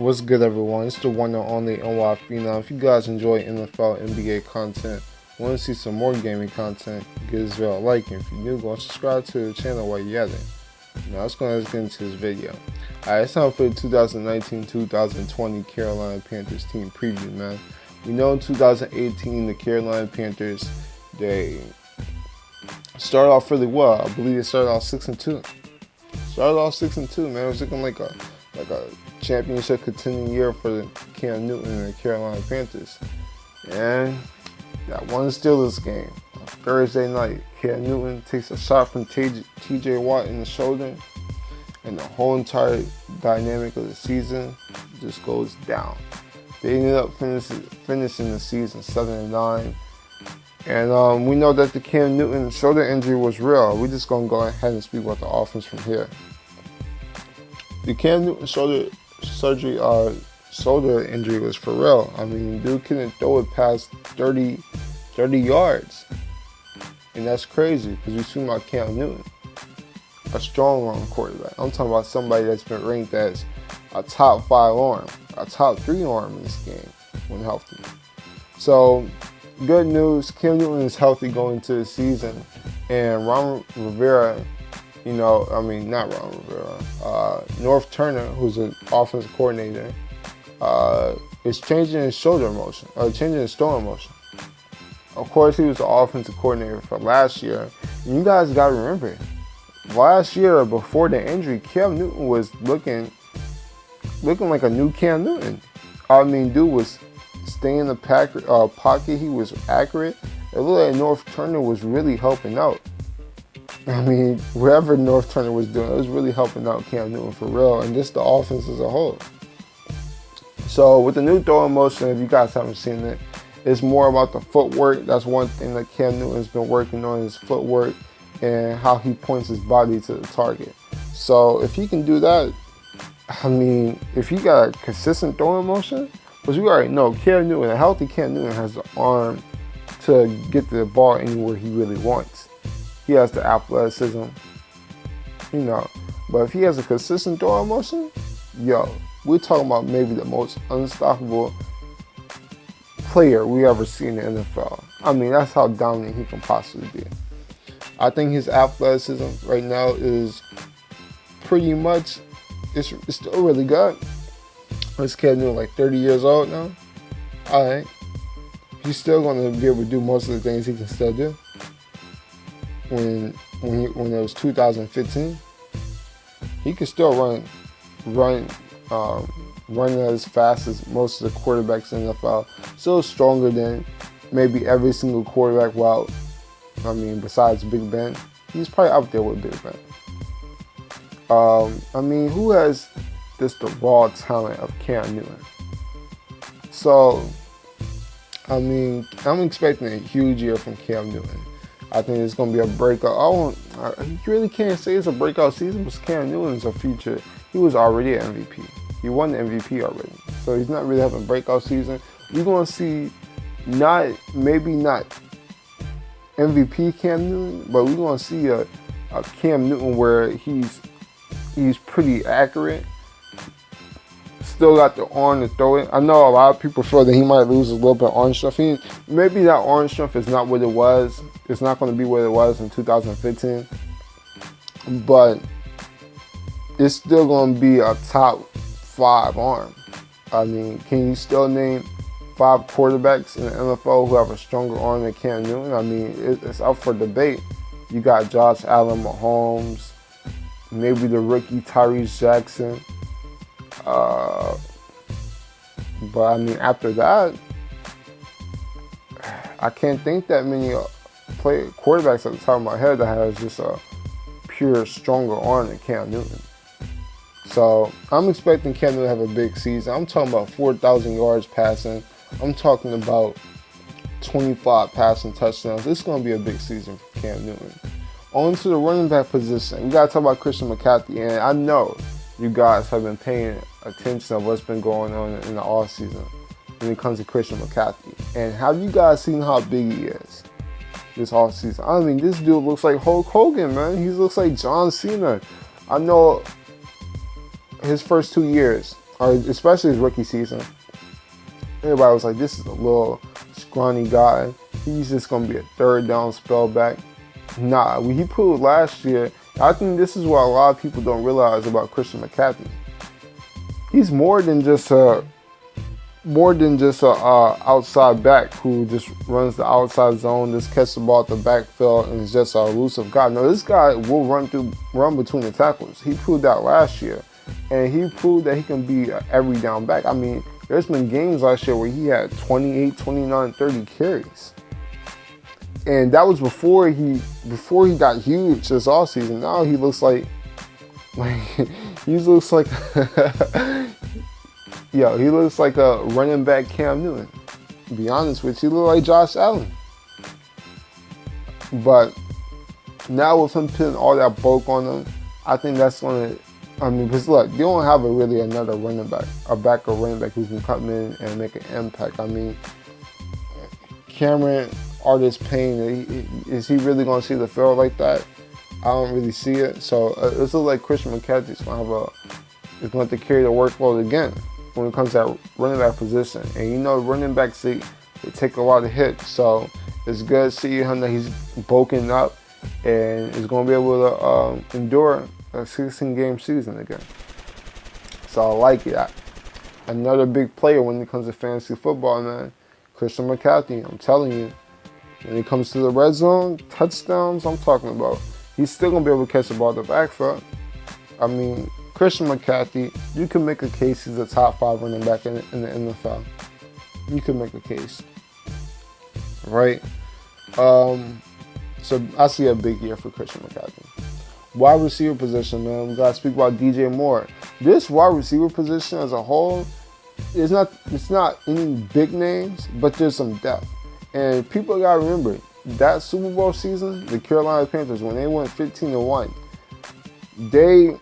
What's good, everyone? It's the one and only NY Phenom. If you guys enjoy NFL, NBA content, want to see some more gaming content, give this video a like. And if you're new, go subscribe to the channel while you're at it. Now, let's get into this video. Alright, it's time for the 2019-2020 Carolina Panthers team preview, man. We know in 2018, the Carolina Panthers, they started off really well. I believe they started off 6-2. Started off 6-2, man. It was looking like a championship contending year for the Cam Newton and the Carolina Panthers. And that one Steelers game on Thursday night, Cam Newton takes a shot from TJ Watt in the shoulder, and the whole entire dynamic of the season just goes down. They ended up finishing the season 7-9. And we know that the Cam Newton shoulder injury was real. We're just going to go ahead and speak about the offense from here. The Cam Newton shoulder injury was for real. I mean, dude couldn't throw it past 30 yards. And that's crazy because we speak about Cam Newton, a strong arm quarterback. I'm talking about somebody that's been ranked as a top 5 arm, a top 3 arm in this game when healthy. So, good news, Cam Newton is healthy going into the season. And Ron Rivera, not Ron Rivera, North Turner, who's an offensive coordinator, is changing his throwing motion. Of course, he was the offensive coordinator for last year. And you guys got to remember, last year, before the injury, Cam Newton was looking like a new Cam Newton. I mean, dude was staying in the pocket. He was accurate. It looked like North Turner was really helping out. I mean, whatever North Turner was doing, it was really helping out Cam Newton for real, and just the offense as a whole. So with the new throwing motion, if you guys haven't seen it, it's more about the footwork. That's one thing that Cam Newton's been working on, his footwork and how he points his body to the target. So if he can do that, I mean, if he got a consistent throwing motion, because we already know Cam Newton, a healthy Cam Newton has the arm to get the ball anywhere he really wants. He has the athleticism, But if he has a consistent throwing motion, we're talking about maybe the most unstoppable player we ever seen in the NFL. I mean, that's how dominant he can possibly be. I think his athleticism right now is pretty much, it's still really good. This kid Newton, like 30 years old now. All right. He's still going to be able to do most of the things he can still do. When it was 2015, he could still run as fast as most of the quarterbacks in the NFL. Still stronger than maybe every single quarterback. Besides Big Ben, he's probably up there with Big Ben. Who has just the raw talent of Cam Newton? So, I'm expecting a huge year from Cam Newton. I think it's going to be a breakout. You really can't say it's a breakout season because Cam Newton's a future. He was already an MVP. He won the MVP already. So he's not really having a breakout season. You're going to see maybe not MVP Cam Newton, but we're going to see a Cam Newton where he's pretty accurate. Still got the arm to throw it. I know a lot of people feel that he might lose a little bit of arm strength. Maybe that arm strength is not what it was. It's not going to be what it was in 2015. But it's still going to be a top 5 arm. I mean, can you still name 5 quarterbacks in the NFL who have a stronger arm than Cam Newton? I mean, it's up for debate. You got Josh Allen, Mahomes, maybe the rookie Tyrese Jackson. But after that, I can't think that many quarterbacks at the top of my head that has just a pure stronger arm than Cam Newton. So I'm expecting Cam Newton to have a big season. I'm talking about 4,000 yards passing. I'm talking about 25 passing touchdowns. It's going to be a big season for Cam Newton. On to the running back position. We got to talk about Christian McCaffrey, and I know you guys have been paying attention of what's been going on in the offseason when it comes to Christian McCaffrey. And have you guys seen how big he is this offseason? This dude looks like Hulk Hogan, man. He looks like John Cena. I know his first 2 years, or especially his rookie season. Everybody was like, this is a little scrawny guy. He's just going to be a third down spell back. Nah, when he proved last year, I think this is what a lot of people don't realize about Christian McCaffrey. He's more than just a outside back who just runs the outside zone, just catches the ball at the backfield, and is just an elusive guy. No, this guy will run between the tackles. He proved that last year, and he proved that he can be an every down back. I mean, there's been games last year where he had 28, 29, 30 carries. And that was before he got huge this offseason. Now he looks like he looks like he looks like a running back Cam Newton. To be honest with you, he looks like Josh Allen. But now with him putting all that bulk on him, I think that's gonna. I mean, because look, they don't have another running back, a backup running back who can come in and make an impact. I mean, Cameron Artis-Payne, is he really going to see the field like that? I don't really see it. So it looks like Christian McCaffrey's going to carry the workload again when it comes to that running back position. And you know, running backs, they take a lot of hits. So it's good to see him that he's bulking up and is going to be able to endure a 16-game season again. So I like it. Another big player when it comes to fantasy football, man. Christian McCaffrey, I'm telling you. When it comes to the red zone, touchdowns, I'm talking about. He's still going to be able to catch the ball at the backfield. I mean, Christian McCaffrey, you can make a case he's a top 5 running back in the NFL. You can make a case. Right? So I see a big year for Christian McCaffrey. Wide receiver position, man. We got to speak about DJ Moore. This wide receiver position as a whole, it's not any big names, but there's some depth. And people got to remember, that Super Bowl season, the Carolina Panthers, when they went 15-1, they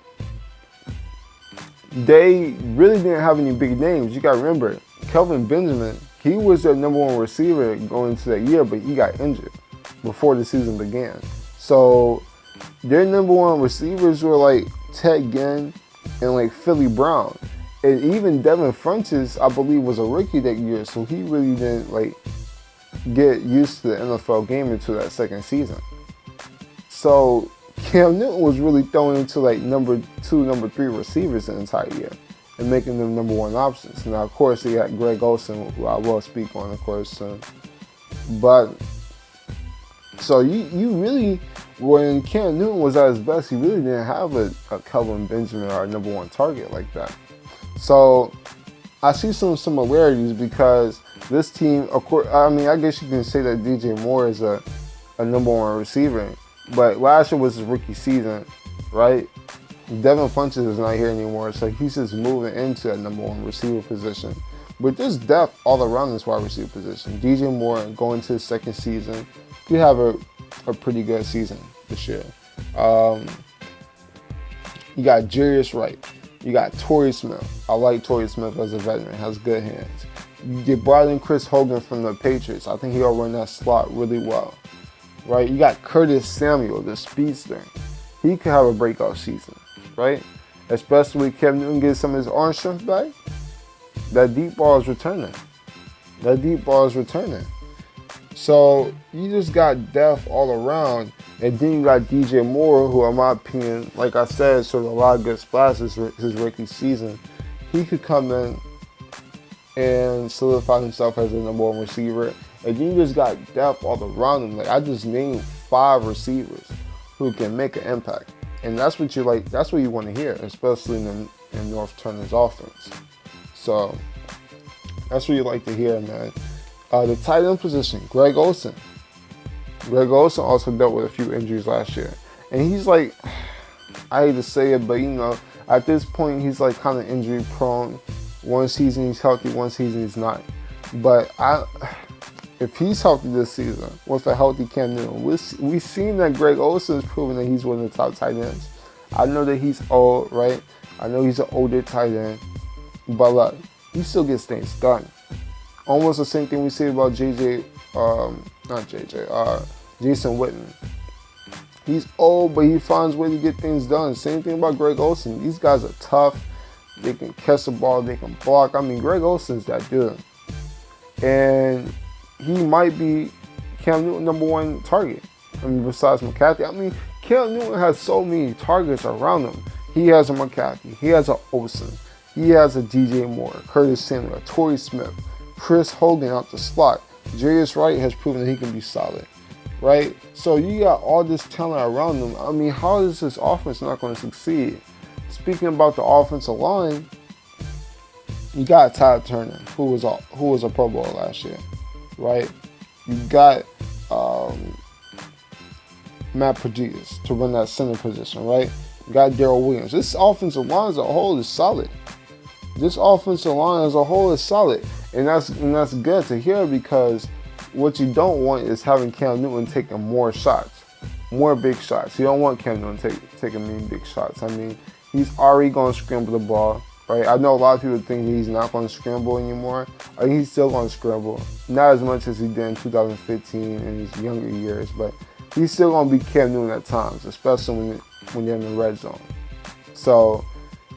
really didn't have any big names. You got to remember, Kelvin Benjamin, he was their number 1 receiver going into that year, but he got injured before the season began. So their number 1 receivers were like Ted Ginn and like Philly Brown. And even Devin Funchess, I believe, was a rookie that year, so he really didn't get used to the NFL game until that second season. So Cam Newton was really thrown into number 2, number 3 receivers the entire year and making them number 1 options. Now, of course, they got Greg Olsen, who I will speak on, of course. But so you really, when Cam Newton was at his best, he really didn't have a Kelvin Benjamin or a number 1 target like that. So I see some similarities because this team, of course, I mean, I guess you can say that DJ Moore is a number 1 receiver, but last year was his rookie season, right? Devin Funchess is not here anymore, so he's just moving into that number 1 receiver position. But there's depth all around this wide receiver position. DJ Moore going to his second season, could have a pretty good season this year. You got Jarius Wright. You got Torrey Smith. I like Torrey Smith as a veteran. Has good hands. You brought in Chris Hogan from the Patriots. I think he'll run that slot really well. Right? You got Curtis Samuel, the speedster. He could have a breakout season. Right? Especially when Cam Newton gets some of his arm strength back. That deep ball is returning. So you just got depth all around. And then you got DJ Moore, who in my opinion, like I said, showed a lot of good splashes his rookie season. He could come in and solidify himself as a number 1 receiver. And then you just got depth all around him. Like I just named 5 receivers who can make an impact. And that's what you like, that's what you want to hear, especially in North Turner's offense. So that's what you like to hear, man. The tight end position, Greg Olsen. Greg Olsen also dealt with a few injuries last year. And he's like, I hate to say it, but you know, at this point, he's like kind of injury prone. One season he's healthy, one season he's not. But if he's healthy this season, with a healthy Cam Newton, we've seen that Greg Olsen has proven that he's one of the top tight ends. I know that he's old, right? I know he's an older tight end. But look, he still gets things done. Almost the same thing we say about Jason Witten. He's old, but he finds a way to get things done. Same thing about Greg Olsen. These guys are tough. They can catch the ball. They can block. I mean, Greg Olson's that dude. And he might be Cam Newton's #1 target. I mean, besides McCaffrey. I mean, Cam Newton has so many targets around him. He has a McCaffrey. He has a Olsen. He has a DJ Moore, Curtis Samuel, Torrey Smith, Chris Hogan out the slot. Jarius Wright has proven that he can be solid, right? So you got all this talent around them. I mean, how is this offense not going to succeed? Speaking about the offensive line, you got Todd Turner, who was a Pro Bowler last year, right? You got Matt Patrice to run that center position, right? You got Darrell Williams. This offensive line as a whole is solid. This offensive line as a whole is solid, and that's good to hear, because what you don't want is having Cam Newton taking more shots, more big shots. You don't want Cam Newton taking many big shots. I mean, he's already going to scramble the ball, right? I know a lot of people think he's not going to scramble anymore. I think he's still going to scramble, not as much as he did in 2015 in his younger years, but he's still going to be Cam Newton at times, especially when you're in the red zone. So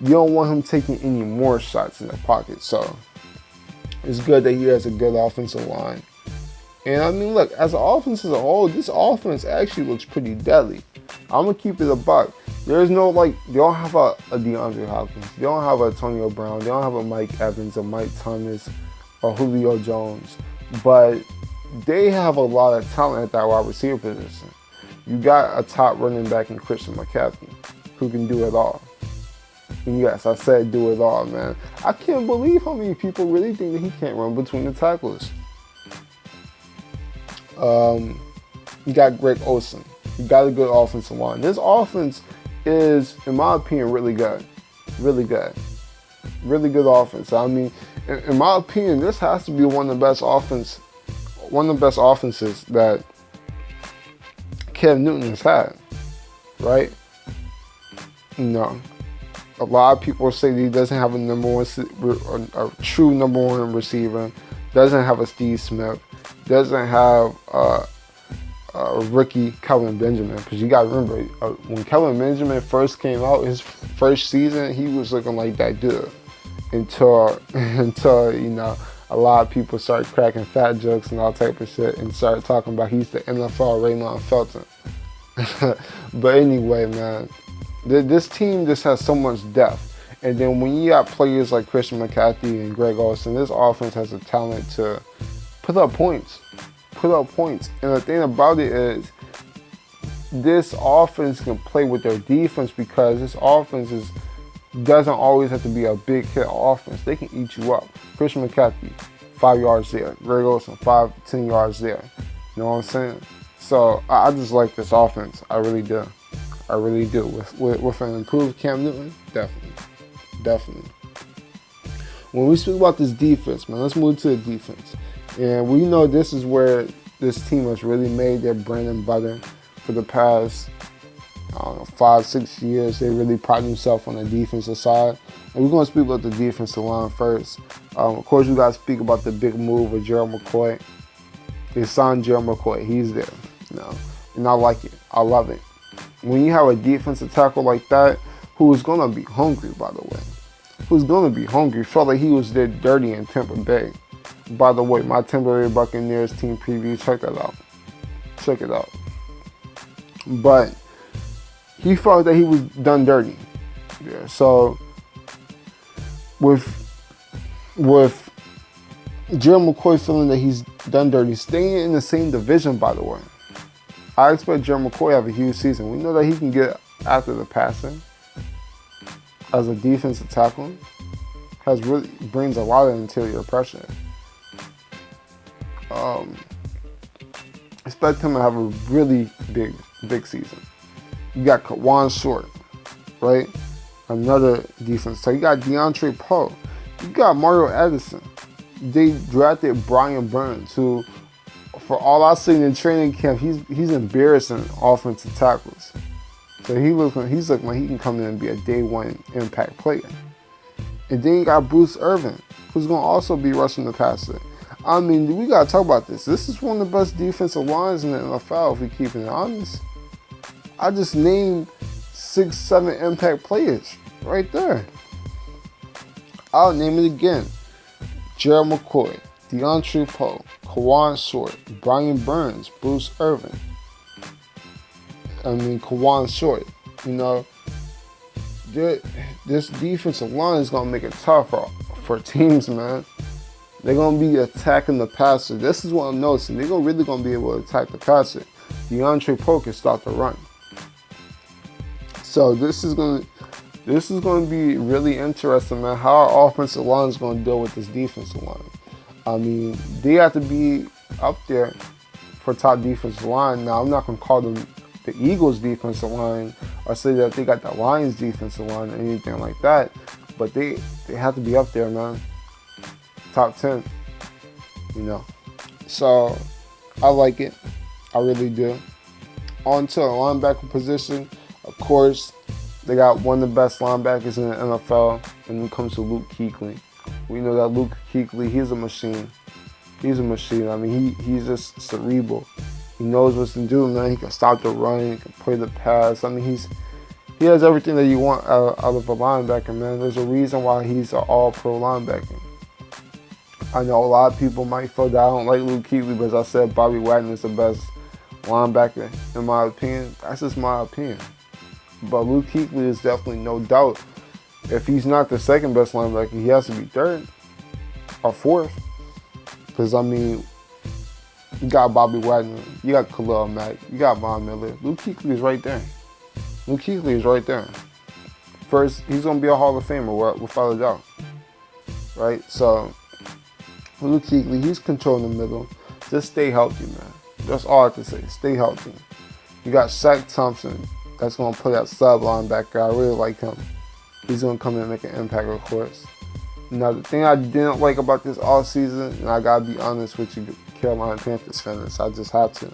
you don't want him taking any more shots in the pocket. So it's good that he has a good offensive line. And I mean, look, as an offense as a whole, this offense actually looks pretty deadly. I'm going to keep it a buck. There's no, they don't have a DeAndre Hopkins. They don't have a Antonio Brown. They don't have a Mike Evans, a Mike Thomas, or Julio Jones. But they have a lot of talent at that wide receiver position. You got a top running back in Christian McCaffrey, who can do it all. And yes, I said do it all, man. I can't believe how many people really think that he can't run between the tackles. You got Greg Olsen. You got a good offensive line. This offense is, in my opinion, really good. Really good. Really good offense. I mean, in my opinion, this has to be one of the best offenses that Cam Newton has had, right? No. A lot of people say that he doesn't have a true #1 receiver, doesn't have a Steve Smith, doesn't have a rookie Kelvin Benjamin. Because you got to remember, when Kelvin Benjamin first came out, his first season, he was looking like that dude. Until you know, a lot of people started cracking fat jokes and all type of shit and started talking about he's the NFL Raymond Felton. But anyway, man, this team just has so much depth. And then when you got players like Christian McCaffrey and Greg Olsen, this offense has the talent to put up points. And the thing about it is, this offense can play with their defense, because this offense doesn't always have to be a big hit offense. They can eat you up. Christian McCaffrey, 5 yards there. Greg Olsen, 5-10 yards there. You know what I'm saying? So I just like this offense. I really do. I really do. With an improved Cam Newton, definitely. When we speak about this defense, man, let's move to the defense. And we know this is where this team has really made their bread and butter for the past, 5-6 years. They really pride themselves on the defensive side. And we're going to speak about the defensive line first. Of course, we got to speak about the big move with Gerald McCoy. They signed Gerald McCoy. He's there. And I like it. I love it. When you have a defensive tackle like that, who is going to be hungry, by the way. Who's going to be hungry. Felt like he was there dirty in Tampa Bay. By the way, my Tampa Bay Buccaneers team preview, check that out. Check it out. But he felt that he was done dirty. Yeah. So with Gerald McCoy feeling that he's done dirty, staying in the same division, by the way, I expect Gerald McCoy to have a huge season. We know that he can get after the passing as a defensive tackle. Brings a lot of interior pressure. Expect him to have a really big season. You got Kawan Short, right? Another defense. So you got DeAndre Poe. You got Mario Edison. They drafted Brian Burns, who, for all I've seen in training camp, he's embarrassing offensive tackles. So he's looking like he can come in and be a day one impact player. And then you got Bruce Irvin, who's going to also be rushing the passer. I mean, we got to talk about this. This is one of the best defensive lines in the NFL, if we keep it honest. I just named 6-7 impact players right there. I'll name it again. Gerald McCoy, DeAndre Poe, Kawan Short, Brian Burns, Bruce Irvin. Kawan Short. You know, this defensive line is going to make it tough for teams, man. They're going to be attacking the passer. This is what I'm noticing. They're really going to be able to attack the passer. DeAndre Poe can start the run. So this is going to be really interesting, man, how our offensive line is going to deal with this defensive line. They have to be up there for top defensive line. Now, I'm not going to call them the Eagles defensive line or say that they got the Lions defensive line or anything like that, but they have to be up there, man. Top 10, you know. So I like it. I really do. On to the linebacker position. Of course, they got one of the best linebackers in the NFL when it comes to Luke Kuechly. We know that Luke Kuechly, he's a machine. He's a machine. He's just cerebral. He knows what to do, man. He can stop the run. He can play the pass. He has everything that you want out of a linebacker, man. There's a reason why he's an all-pro linebacker. I know a lot of people might feel that I don't like Luke Kuechly, but as I said, Bobby Wagner is the best linebacker, in my opinion. That's just my opinion. But Luke Kuechly is definitely no doubt. If he's not the second best linebacker, he has to be third or fourth. Because, you got Bobby Wagner, you got Khalil Mack, you got Von Miller. Luke Kuechly is right there. Luke Kuechly is right there. First, he's going to be a Hall of Famer without a doubt. Right? So, Luke Kuechly, he's controlling the middle. Just stay healthy, man. That's all I have to say. Stay healthy. You got Shaq Thompson that's going to play that sub linebacker. I really like him. He's going to come in and make an impact, of course. Now, the thing I didn't like about this offseason, and I got to be honest with you, Carolina Panthers fans, I just have to.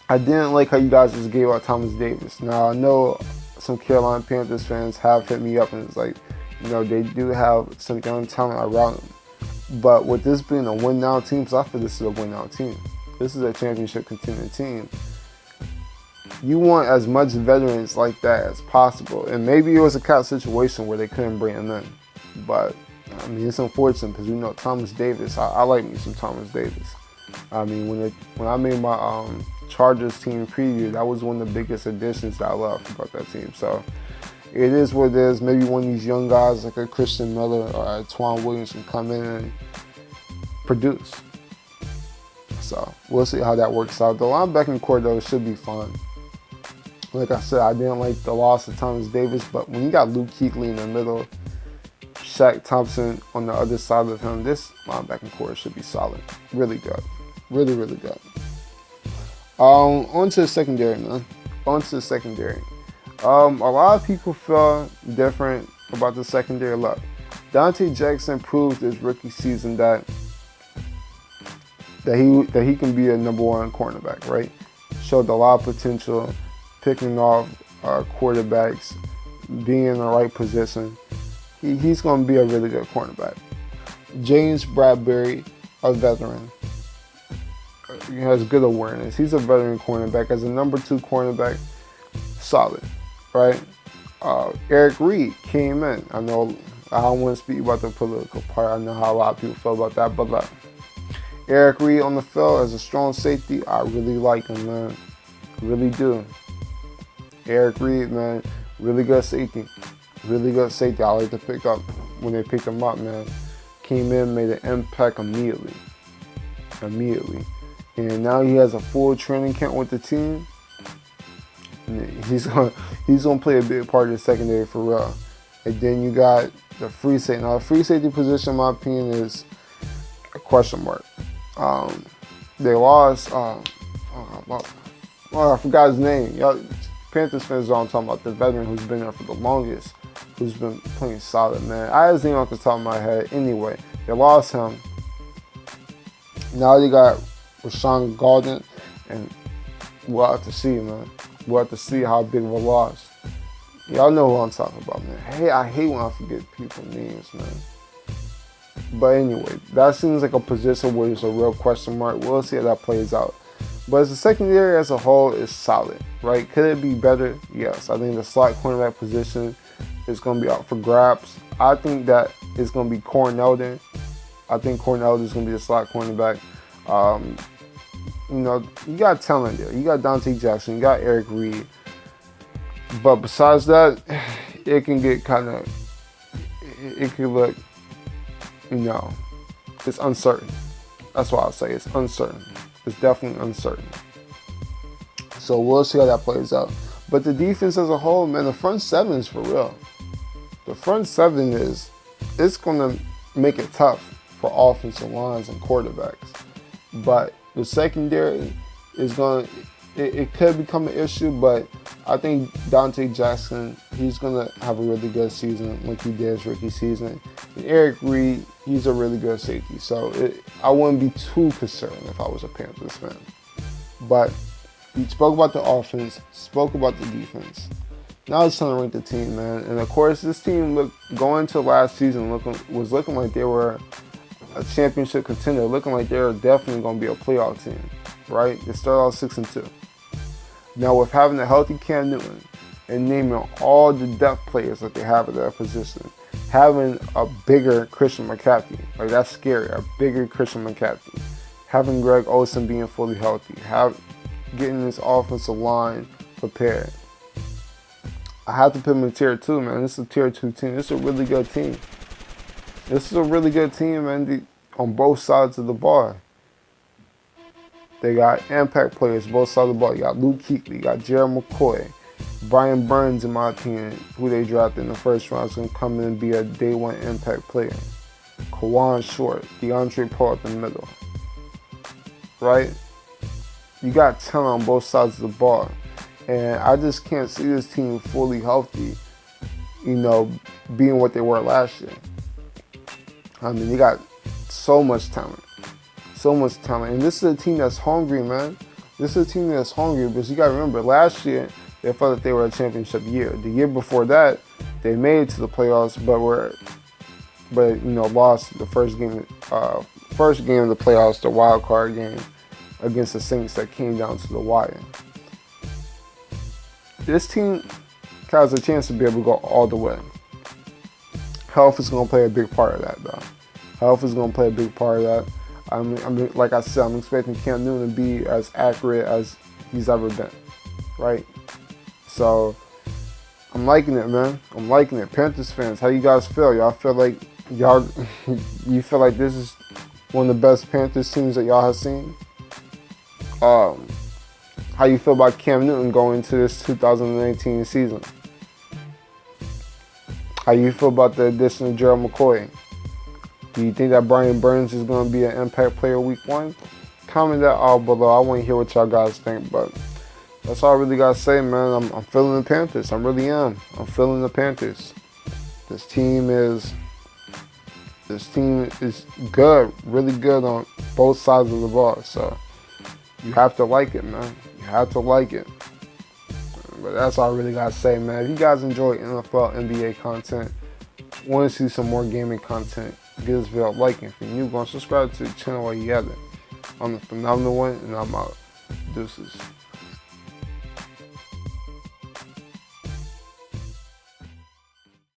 I didn't like how you guys just gave out Thomas Davis. Now, I know some Carolina Panthers fans have hit me up, and it's like, they do have some young talent around them. But with this being a win-now team, because I feel this is a win-now team. This is a championship contending team. You want as much veterans like that as possible. And maybe it was a cap situation where they couldn't bring them in. But, it's unfortunate because we know Thomas Davis. I like me some Thomas Davis. When I made my Chargers team preview, that was one of the biggest additions that I loved about that team. So, it is what it is. Maybe one of these young guys like a Christian Miller or a Twan Williams can come in and produce. So, we'll see how that works out. The linebacking core, though, should be fun. Like I said, I didn't like the loss of Thomas Davis, but when you got Luke Kuechly in the middle, Shaq Thompson on the other side of him, this linebacking core should be solid. Really good. Really, really good. On to the secondary, man. On to the secondary. A lot of people feel different about the secondary. Look, Dante Jackson proved his rookie season that he can be a number one cornerback, right? Showed a lot of potential, picking off quarterbacks, being in the right position. He's going to be a really good cornerback. James Bradbury, a veteran. He has good awareness. He's a veteran cornerback. As a number 2 cornerback, solid, right? Eric Reed came in. I know I don't want to speak about the political part. I know how a lot of people feel about that, but look, Eric Reed on the field as a strong safety, I really like him, man. Really do. Eric Reed, man, really good safety. Really good safety. I like to pick up when they picked him up, man. Came in, made an impact immediately. And now he has a full training camp with the team. And he's gonna play a big part of the secondary for real. And then you got the free safety. Now the free safety position, in my opinion, is a question mark. They lost. I forgot his name. Y'all, Panthers fans know what I'm talking about. The veteran who's been there for the longest, who's been playing solid, man. I just name off the top of my head. Anyway, they lost him. Now they got Rashawn Golden, and we'll have to see, man. We'll have to see how big of a loss. Y'all know who I'm talking about, man. Hey, I hate when I forget people's names, man. But anyway, that seems like a position where there's a real question mark. We'll see how that plays out. But as the secondary as a whole is solid, right? Could it be better? Yes. I think the slot cornerback position is going to be out for grabs. I think that it's going to be Cornelden. I think Cornelden is going to be the slot cornerback. You know, you got talent there. You got Dante Jackson. You got Eric Reed. But besides that, it can get kind of, it can look, you know, it's uncertain. That's why I say it's uncertain. It's definitely uncertain. So we'll see how that plays out. But the defense as a whole, man, the front seven is for real. The front seven it's going to make it tough for offensive lines and quarterbacks. But the secondary is going to, it could become an issue, but I think Dante Jackson, he's going to have a really good season like he did his rookie season. And Eric Reed, he's a really good safety. So I wouldn't be too concerned if I was a Panthers fan. But we spoke about the offense, spoke about the defense. Now it's time to rank the team, man. And of course, this team going into last season was looking like they were a championship contender, looking like they were definitely going to be a playoff team, right? They started off 6-2. Now with having a healthy Cam Newton and naming all the depth players that they have at that position, having a bigger Christian McCaffrey, like that's scary, a bigger Christian McCaffrey, having Greg Olsen being fully healthy, getting this offensive line prepared. I have to put them in tier 2, man. This is a tier 2 team. This is a really good team. This is a really good team, man, on both sides of the ball. They got impact players both sides of the ball. You got Luke Kuechly, you got Gerald McCoy, Brian Burns, in my opinion, who they drafted in the first round, is going to come in and be a day one impact player. Kawan Short, DeAndre Paul at the middle. Right? You got talent on both sides of the ball. And I just can't see this team fully healthy, you know, being what they were last year. I mean, they got so much talent. So much talent. And this is a team that's hungry, man. This is a team that's hungry because you got to remember, last year, they felt that they were a championship year. The year before that, they made it to the playoffs, but you know, lost the first game of the playoffs, the wild card game against the Saints that came down to the wire. This team has a chance to be able to go all the way. Health is going to play a big part of that, though. Health is going to play a big part of that. I mean, like I said, I'm expecting Cam Newton to be as accurate as he's ever been, right? So, I'm liking it, man. I'm liking it. Panthers fans, how you guys feel? Y'all feel like you feel like this is one of the best Panthers teams that y'all have seen? How you feel about Cam Newton going into this 2019 season? How you feel about the addition of Gerald McCoy? Do you think that Brian Burns is going to be an impact player week 1? Comment that all below. I want to hear what y'all guys think, but that's all I really got to say, man. I'm feeling the Panthers. I really am. I'm feeling the Panthers. This team is good, really good on both sides of the ball. So you have to like it, man. You have to like it. But that's all I really got to say, man. If you guys enjoy NFL, NBA content, want to see some more gaming content, give this video a like. And if you're new, go and subscribe to the channel while you have it. I'm the phenomenal one, and I'm out. Deuces.